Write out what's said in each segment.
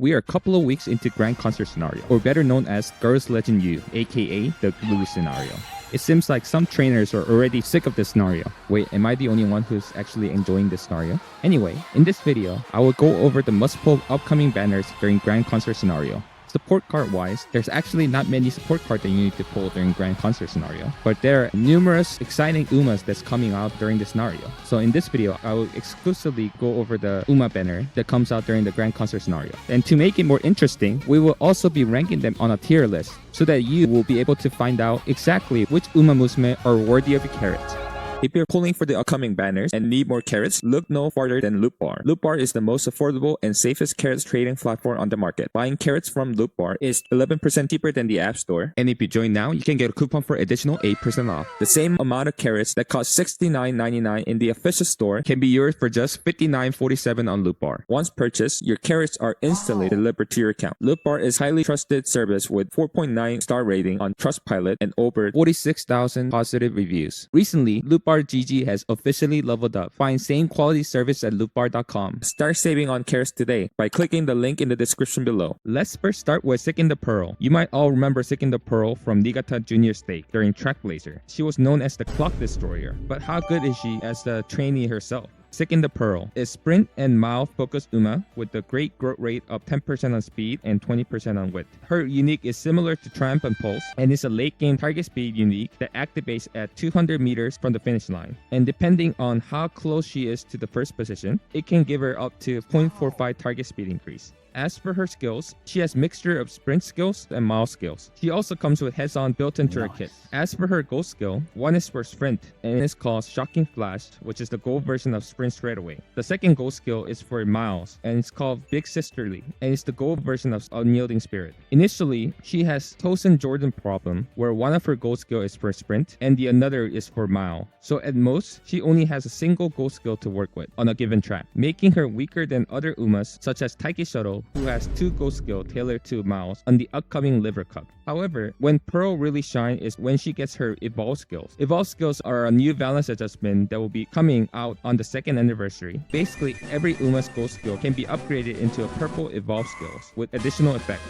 We are a couple of weeks into Grand Concert Scenario, or better known as Girls Legend U, aka the Glue Scenario. It seems like some trainers are already sick of this scenario. Wait, am I the only one who's actually enjoying this scenario? Anyway, in this video, I will go over the must-pull upcoming banners during Grand Concert Scenario. Support card wise, there's actually not many support cards that you need to pull during Grand Concert Scenario, but there are numerous exciting UMAs that's coming out during the scenario. So in this video, I will exclusively go over the UMA banner that comes out during the Grand Concert Scenario. And to make it more interesting, we will also be ranking them on a tier list so that you will be able to find out exactly which UMA Musume are worthy of your carats. If you're pulling for the upcoming banners and need more carats, look no farther than Loot Bar. Loot Bar is the most affordable and safest carats trading platform on the market. Buying carats from Loot Bar is 11% cheaper than the App Store, and if you join now, you can get a coupon for additional 8% off. The same amount of carats that cost $69.99 in the official store can be yours for just $59.47 on Loot Bar. Once purchased, your carats are instantly delivered to your account. Loot Bar is highly trusted service with 4.9 star rating on Trustpilot and over 46,000 positive reviews. Recently, Loot Bar GG has officially leveled up. Find same quality service at lootbar.com. Start saving on carats today by clicking the link in the description below. Let's first start with Seeking the Pearl. You might all remember Seeking the Pearl from Niigata Junior Stake during Track Blazer. She was known as the Clock Destroyer, but how good is she as the trainee herself? Seeking the Pearl is sprint and mile focused UMA with a great growth rate of 10% on speed and 20% on width. Her unique is similar to Triumph and Pulse and is a late game target speed unique that activates at 200 meters from the finish line. And depending on how close she is to the first position, it can give her up to 0.45 target speed increase. As for her skills, she has mixture of sprint skills and mile skills. She also comes with heads-on built into her kit. As for her gold skill, one is for sprint and it is called Shocking Flash, which is the gold version of sprint straightaway. The second gold skill is for miles and it's called Big Sisterly and it's the gold version of Unyielding Spirit. Initially, she has Tosin Jordan problem where one of her gold skill is for sprint and the another is for mile. So at most, she only has a single gold skill to work with on a given track, making her weaker than other UMAs such as Taiki Shuttle, who has 2 gold skill tailored to miles on the upcoming Liver Cup. However, when Pearl really shines is when she gets her Evolve skills. Evolve skills are a new balance adjustment that will be coming out on the 2nd anniversary. Basically, every UMA's gold skill can be upgraded into a purple Evolve skills with additional effect.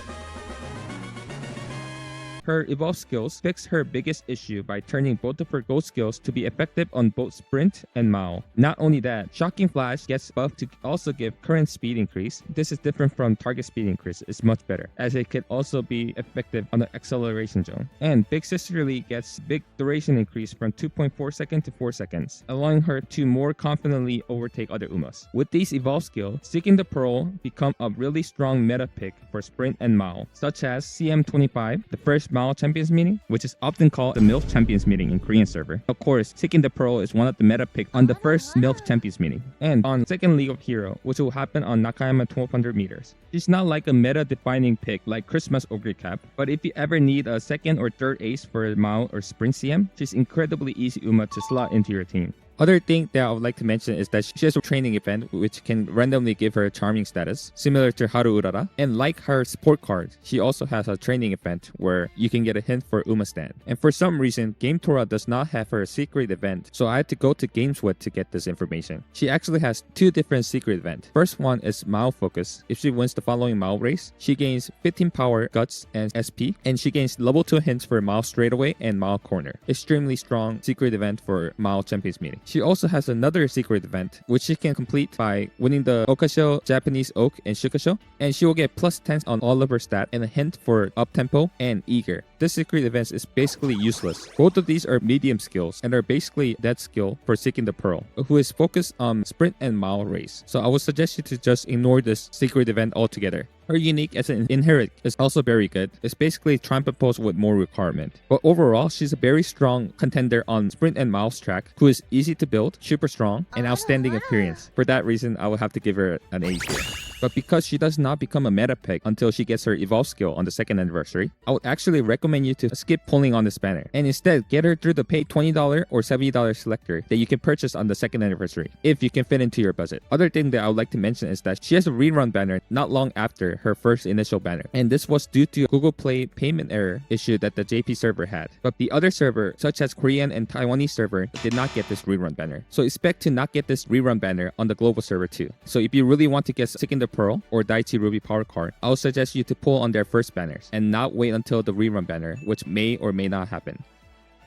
Her Evolve skills fix her biggest issue by turning both of her gold skills to be effective on both sprint and mile. Not only that, Shocking Flash gets buffed to also give current speed increase. This is different from target speed increase, it's much better, as it could also be effective on the acceleration zone. And Big Sisterly gets big duration increase from 2.4 seconds to 4 seconds, allowing her to more confidently overtake other UMAs. With these Evolve skills, Seeking the Pearl become a really strong meta pick for sprint and mile, such as CM25, the first Mile Champions Meeting, which is often called the MILF Champions Meeting in Korean server. Of course, Seeking the Pearl is one of the meta picks on the first MILF Champions Meeting, and on second League of Hero, which will happen on Nakayama 1200 meters. She's not like a meta-defining pick like Christmas Oguri Cap, but if you ever need a second or third ace for a mile or sprint CM, she's incredibly easy UMA to slot into your team. Other thing that I would like to mention is that she has a training event which can randomly give her a charming status, similar to Haru Urara. And like her support card, she also has a training event where you can get a hint for Uma stand. And for some reason, Game Tora does not have her secret event, so I had to go to GamesWeb to get this information. She actually has 2 different secret events. First one is Mile Focus. If she wins the following mile race, she gains 15 power, guts, and SP, and she gains level 2 hints for Mile Straightaway and Mile Corner. Extremely strong secret event for Mile Champions Meeting. She also has another secret event, which she can complete by winning the Okasho, Japanese Oak, and Shukasho, and she will get plus 10 on all of her stats and a hint for Up-Tempo and Eager. This secret event is basically useless. Both of these are medium skills and are basically that skill for Seeking the Pearl, who is focused on sprint and mile race. So I would suggest you to just ignore this secret event altogether. Her unique as an inherit is also very good. It's basically Triumph and Pulse with more requirement. But overall, she's a very strong contender on sprint and miles track, who is easy to build, super strong, and outstanding appearance. For that reason, I would have to give her an A tier. But because she does not become a meta pick until she gets her Evolve skill on the 2nd anniversary, I would actually recommend you to skip pulling on this banner and instead get her through the paid $20 or $70 selector that you can purchase on the 2nd anniversary if you can fit into your budget. Other thing that I would like to mention is that she has a rerun banner not long after her first initial banner, and this was due to a Google Play payment error issue that the JP server had. But the other server, such as Korean and Taiwanese server, did not get this rerun banner. So expect to not get this rerun banner on the global server too. So if you really want to get Seeking the Pearl or Daichi Ruby Power Card, I would suggest you to pull on their first banners and not wait until the rerun banner, which may or may not happen.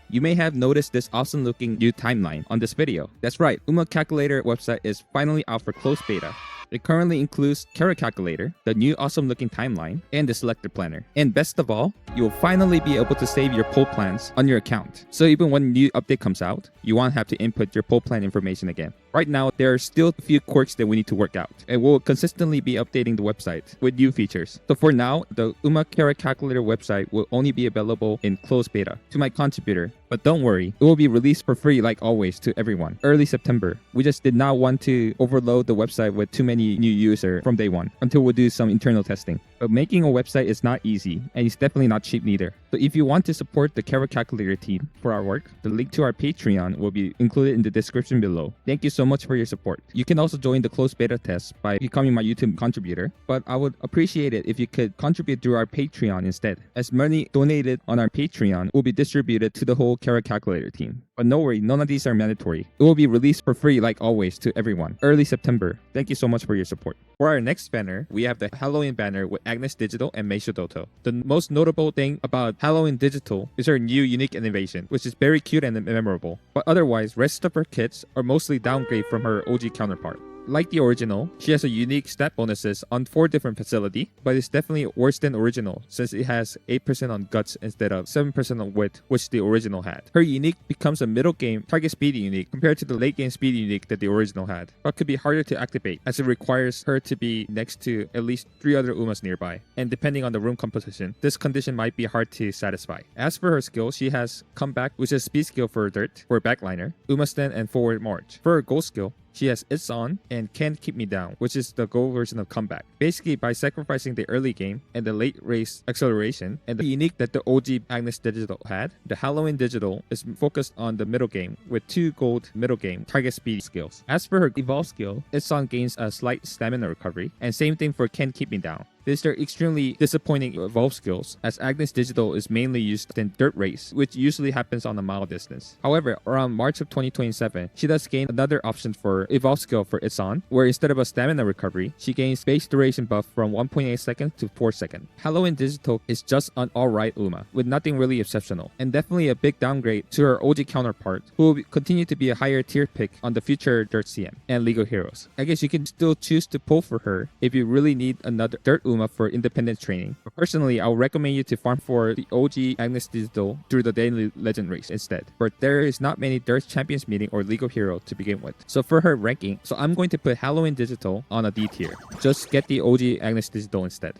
You may have noticed this awesome looking new timeline on this video. That's right, UMA Calculator website is finally out for closed beta. It currently includes Carat Calculator, the new awesome looking timeline, and the selector planner. And best of all, you will finally be able to save your poll plans on your account. So even when a new update comes out, you won't have to input your poll plan information again. Right now, there are still a few quirks that we need to work out, and we'll consistently be updating the website with new features. So for now, the UMA Carat Calculator website will only be available in closed beta to my contributor. But don't worry, it will be released for free like always to everyone. Early September. We just did not want to overload the website with too many new users from day one until we do some internal testing. But making a website is not easy, and it's definitely not cheap neither. So if you want to support the Carat Calculator team for our work, the link to our Patreon will be included in the description below. Thank you so much for your support. You can also join the closed beta test by becoming my YouTube contributor, but I would appreciate it if you could contribute through our Patreon instead, as money donated on our Patreon will be distributed to the whole Carat Calculator team. But no worry, none of these are mandatory. It will be released for free like always to everyone. Early September. Thank you so much for your support. For our next banner, we have the Halloween banner with Agnes Digital and Meisho Doto. The most notable thing about Halloween Digital is her new unique innovation, which is very cute and memorable. But otherwise, rest of her kits are mostly downgrade from her OG counterpart. Like the original, she has a unique stat bonuses on 4 different facility, but it's definitely worse than original since it has 8% on guts instead of 7% on wit, which the original had. Her unique becomes a middle game target speed unique compared to the late game speed unique that the original had, but could be harder to activate as it requires her to be next to at least 3 other Umas nearby, and depending on the room composition, this condition might be hard to satisfy. As for her skill, she has Comeback, which is speed skill for Dirt, for backliner, Uma Stand, and Forward March. For her gold skill, she has It's On and Can't Keep Me Down, which is the gold version of Comeback. Basically, by sacrificing the early game and the late race acceleration and the unique that the OG Agnes Digital had, the Halloween Digital is focused on the middle game with 2 gold middle game target speed skills. As for her evolve skill, It's On gains a slight stamina recovery, and same thing for Can't Keep Me Down. These are extremely disappointing evolve skills, as Agnes Digital is mainly used in dirt race, which usually happens on a mile distance. However, around March of 2027, she does gain another option for evolve skill for It's On, where instead of a stamina recovery, she gains base duration buff from 1.8 seconds to 4 seconds. Halloween Digital is just an alright Uma, with nothing really exceptional, and definitely a big downgrade to her OG counterpart, who will continue to be a higher tier pick on the future Dirt CM and League of Heroes. I guess you can still choose to pull for her if you really need another Dirt Uma for independent training. But personally, I would recommend you to farm for the OG Agnes Digital through the Daily Legend race instead, but there is not many Dirt Champions meeting or League of Hero to begin with. So for her ranking, I'm going to put Halloween Digital on a D tier. Just get the OG Agnes Digital instead.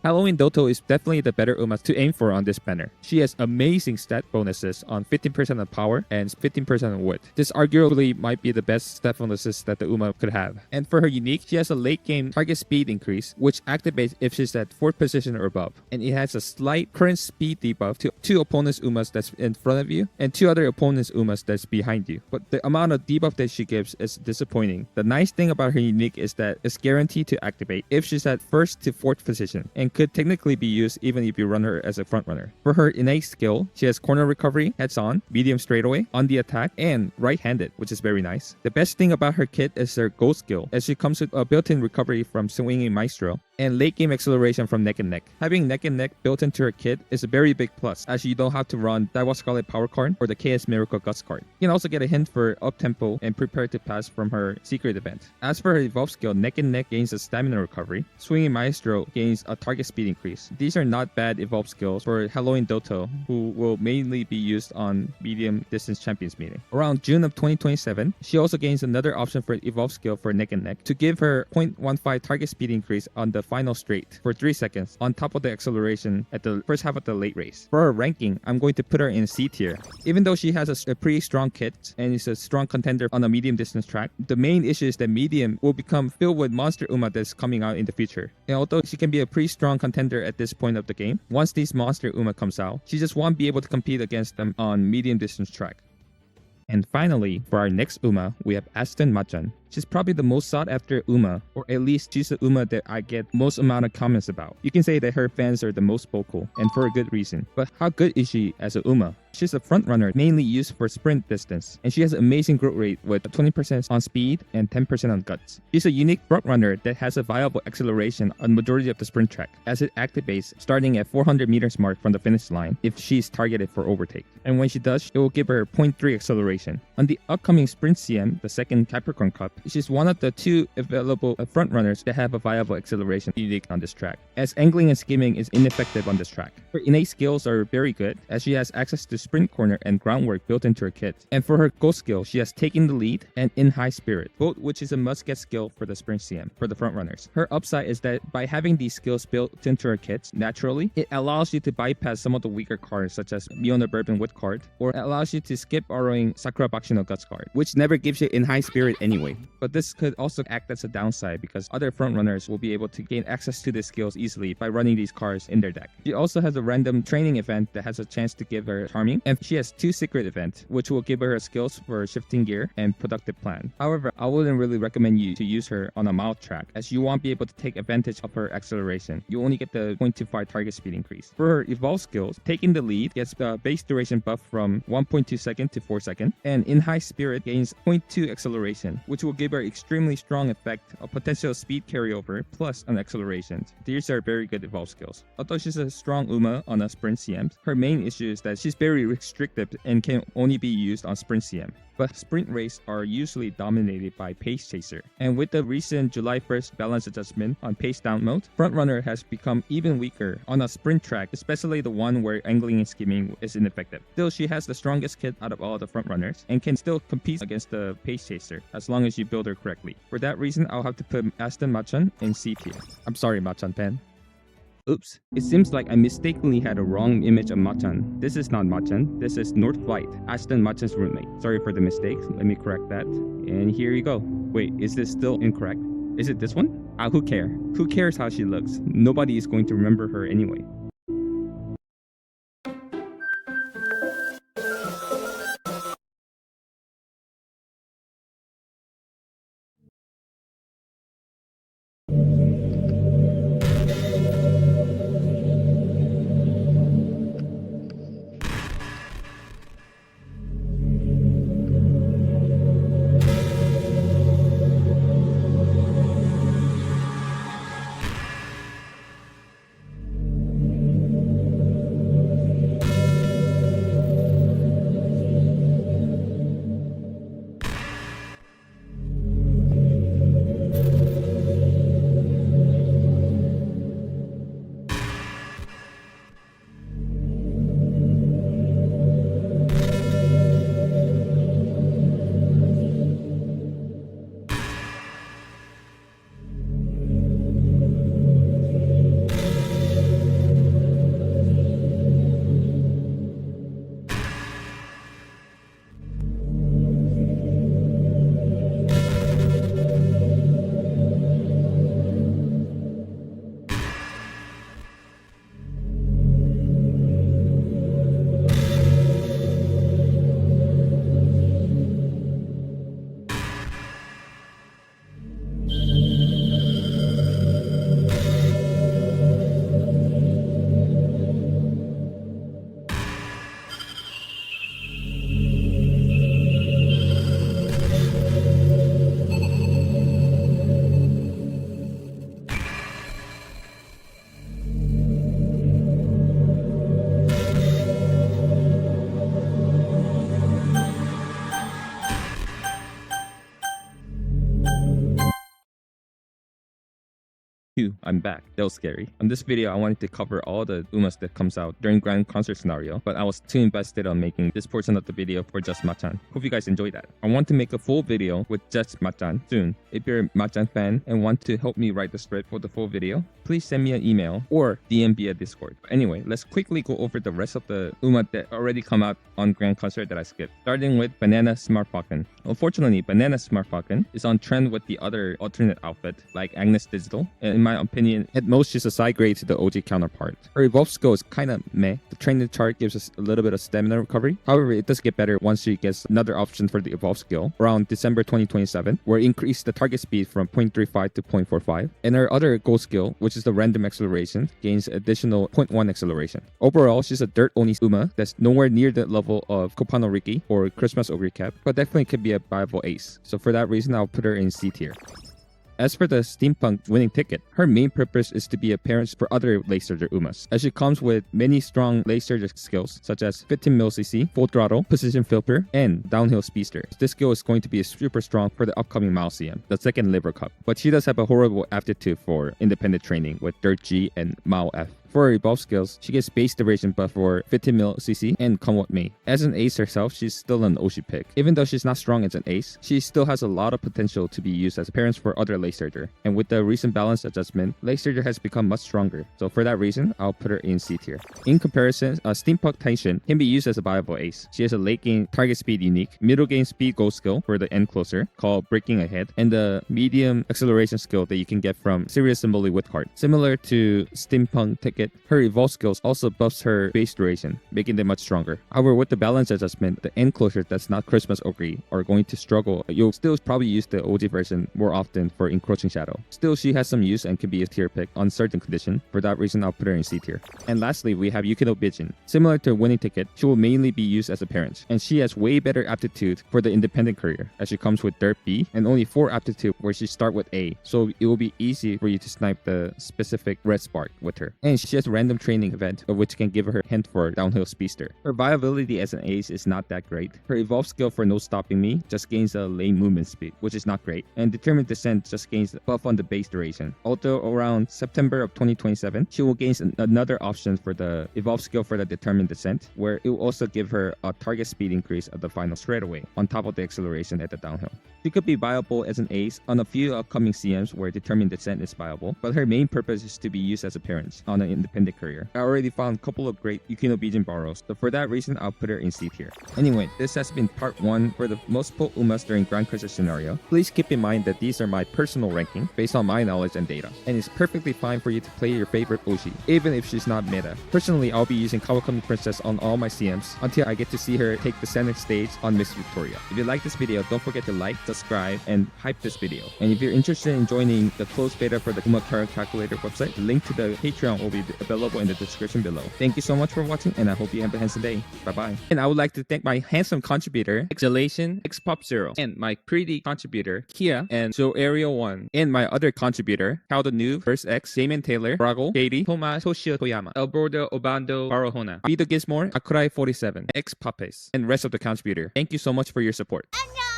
Halloween Doto is definitely the better Uma to aim for on this banner. She has amazing stat bonuses on 15% of power and 15% of wit. This arguably might be the best stat bonuses that the Uma could have. And for her unique, she has a late game target speed increase, which activates if she's at 4th position or above. And it has a slight current speed debuff to 2 opponents' Umas that's in front of you and 2 other opponents' Umas that's behind you. But the amount of debuff that she gives is disappointing. The nice thing about her unique is that it's guaranteed to activate if she's at 1st to 4th position, and could technically be used even if you run her as a front runner. For her innate skill, she has corner recovery, heads on, medium straightaway, on the attack, and right-handed, which is very nice. The best thing about her kit is her gold skill, as she comes with a built-in recovery from swinging Maestro and late game acceleration from neck and neck. Having neck and neck built into her kit is a very big plus, as you don't have to run Daiwa Scarlet Power card or the KS Miracle Guts card. You can also get a hint for up tempo and prepare to pass from her secret event. As for her evolve skill, neck and neck gains a stamina recovery, swinging Maestro gains a target speed increase. These are not bad evolve skills for Halloween Doto, who will mainly be used on medium distance champions meeting. Around June of 2027, she also gains another option for evolve skill for neck and neck to give her 0.15 target speed increase on the final straight for 3 seconds on top of the acceleration at the first half of the late race. For her ranking, I'm going to put her in C tier. Even though she has a pretty strong kit and is a strong contender on a medium distance track, the main issue is that medium will become filled with monster Uma that's coming out in the future. And although she can be a pretty strong contender at this point of the game, once these monster Uma comes out, she just won't be able to compete against them on medium distance track. And finally, for our next Uma, we have Aston Machan. She's probably the most sought after Uma, or at least she's the Uma that I get most amount of comments about. You can say that her fans are the most vocal, and for a good reason. But how good is she as a Uma? She's a front runner mainly used for sprint distance, and she has an amazing growth rate with 20% on speed and 10% on guts. She's a unique front runner that has a viable acceleration on majority of the sprint track, as it activates starting at 400 meters mark from the finish line if she's targeted for overtake. And when she does, it will give her 0.3 acceleration. On the upcoming Sprint CM, the second Capricorn Cup, she's one of the 2 available front runners that have a viable acceleration unique on this track, as angling and skimming is ineffective on this track. Her innate skills are very good, as she has access to sprint corner and groundwork built into her kit. And for her ghost skill, she has taken the lead and in high spirit, both which is a must-get skill for the Sprint CM, for the front runners. Her upside is that by having these skills built into her kits naturally, it allows you to bypass some of the weaker cards such as Miona Bourbon Wood card, or allows you to skip borrowing Sakura Bakshi no Guts card, which never gives you in high spirit anyway. But this could also act as a downside because other front runners will be able to gain access to these skills easily by running these cards in their deck. She also has a random training event that has a chance to give her charming, and she has 2 secret events which will give her skills for shifting gear and productive plan. However, I wouldn't really recommend you to use her on a mild track, as you won't be able to take advantage of her acceleration. You only get the 0.25 target speed increase. For her evolve skills, taking the lead gets the base duration buff from 1.2 second to 4 second, and in high spirit gains 0.2 acceleration, which will give her extremely strong effect of potential speed carryover plus an acceleration. These are very good evolve skills. Although she's a strong Uma on a sprint CM, her main issue is that she's very restrictive and can only be used on sprint CM. But sprint races are usually dominated by pace chaser, and with the recent July 1st balance adjustment on pace down mode, frontrunner has become even weaker on a sprint track, especially the one where angling and skimming is ineffective. Still, she has the strongest kit out of all the frontrunners and can still compete against the pace chaser as long as you build her correctly. For that reason, I'll have to put Aston Machan in C tier. I'm sorry, Machan fan. Oops, it seems like I mistakenly had a wrong image of Machan. This is not Machan, this is North Flight, Aston Machan's roommate. Sorry for the mistake, let me correct that. And here you go. Wait, is this still incorrect? Is it this one? Who cares? Who cares how she looks? Nobody is going to remember her anyway. I'm back. That was scary. On this video, I wanted to cover all the Umas that comes out during Grand Concert scenario, but I was too invested on making this portion of the video for Just Machan. Hope you guys enjoyed that. I want to make a full video with Just Machan soon. If you're a Machan fan and want to help me write the script for the full video, please send me an email or DM via Discord. But anyway, let's quickly go over the rest of the Uma that already come out on Grand Concert that I skipped, starting with Banana Smart Falcon. Unfortunately, Banana Smart Falcon is on trend with the other alternate outfit like Agnes Digital, and in my my opinion, at most she's a side grade to the OG counterpart. Her evolve skill is kinda meh. The training chart gives us a little bit of stamina recovery. However, it does get better once she gets another option for the evolve skill around December 2027, where it increased the target speed from 0.35 to 0.45. And her other gold skill, which is the random acceleration, gains additional 0.1 acceleration. Overall, she's a dirt only Uma that's nowhere near the level of Kopano Riki or Christmas Oguri Cap, but definitely could be a viable ace. So for that reason, I'll put her in C tier. As for the Steampunk winning ticket, her main purpose is to be a parent for other Lace Surger Umas, as she comes with many strong Lace Surger skills such as 15mCc, Full Throttle, Precision Filter, and Downhill Speedster. This skill is going to be super strong for the upcoming Mao CM, the second Liver Cup, but she does have a horrible aptitude for independent training with Dirt G and Mao F. For her evolve skills, she gets base duration buff for 15mCc and Come What May. As an ace herself, she's still an Oshi pick. Even though she's not strong as an ace, she still has a lot of potential to be used as parents for other Lace Surger. And with the recent balance adjustment, Lace Surger has become much stronger. So for that reason, I'll put her in C tier. In comparison, Steampunk+Taishin can be used as a viable ace. She has a late game target speed unique, middle game speed goal skill for the end closer called Breaking Ahead, and the medium acceleration skill that you can get from Serious Symboli with card. Similar to Steampunk Ticket, her evolve skills also buffs her base duration, making them much stronger. However, with the balance adjustment, the end closure that's not Christmas Oguri are going to struggle. You'll still probably use the OG version more often for Encroaching Shadow. Still, she has some use and can be a tier pick on certain condition. For that reason, I'll put her in C tier. And lastly, we have Yukino Bijin. Similar to winning ticket, she will mainly be used as a parent, and she has way better aptitude for the independent career, as she comes with Dirt B and only 4 aptitude where she start with A, so it will be easy for you to snipe the specific red spark with her. And she has random training event, of which can give her a hint for Downhill Speedster. Her viability as an ace is not that great. Her evolve skill for No Stopping Me just gains a lane movement speed, which is not great, and Determined Descent just gains a buff on the base duration. Although around September of 2027, she will gain another option for the evolve skill for the Determined Descent, where it will also give her a target speed increase at the final straightaway, on top of the acceleration at the downhill. She could be viable as an ace on a few upcoming CMs where Determined Descent is viable, but her main purpose is to be used as a parent on an independent career. I already found a couple of great Yukino Bijin borrows, so for that reason, I'll put her in C tier. Anyway, this has been part 1 for the most pulled Umas during Grand Crisis scenario. Please keep in mind that these are my personal ranking based on my knowledge and data, and it's perfectly fine for you to play your favorite Oshi, even if she's not meta. Personally, I'll be using Kawakami Princess on all my CMs until I get to see her take the center stage on Miss Victoria. If you like this video, don't forget to like, subscribe, and hype this video. And if you're interested in joining the closed beta for the Uma Carat Calculator website, the link to the Patreon will be available in the description below. Thank you so much for watching, and I hope you have a handsome day. Bye bye. And I would like to thank my handsome contributor, Exhalation, Xpop0, and my pretty contributor, Kia, and Joe Ariel 1, and my other contributor, Cal the Noob, First X, Damon Taylor, Brago, Katie, Thomas, Toshio Toyama, Albordo Obando, Barohona, Vito Gizmore, Akurai 47, X Papes, and rest of the contributor. Thank you so much for your support. 안녕!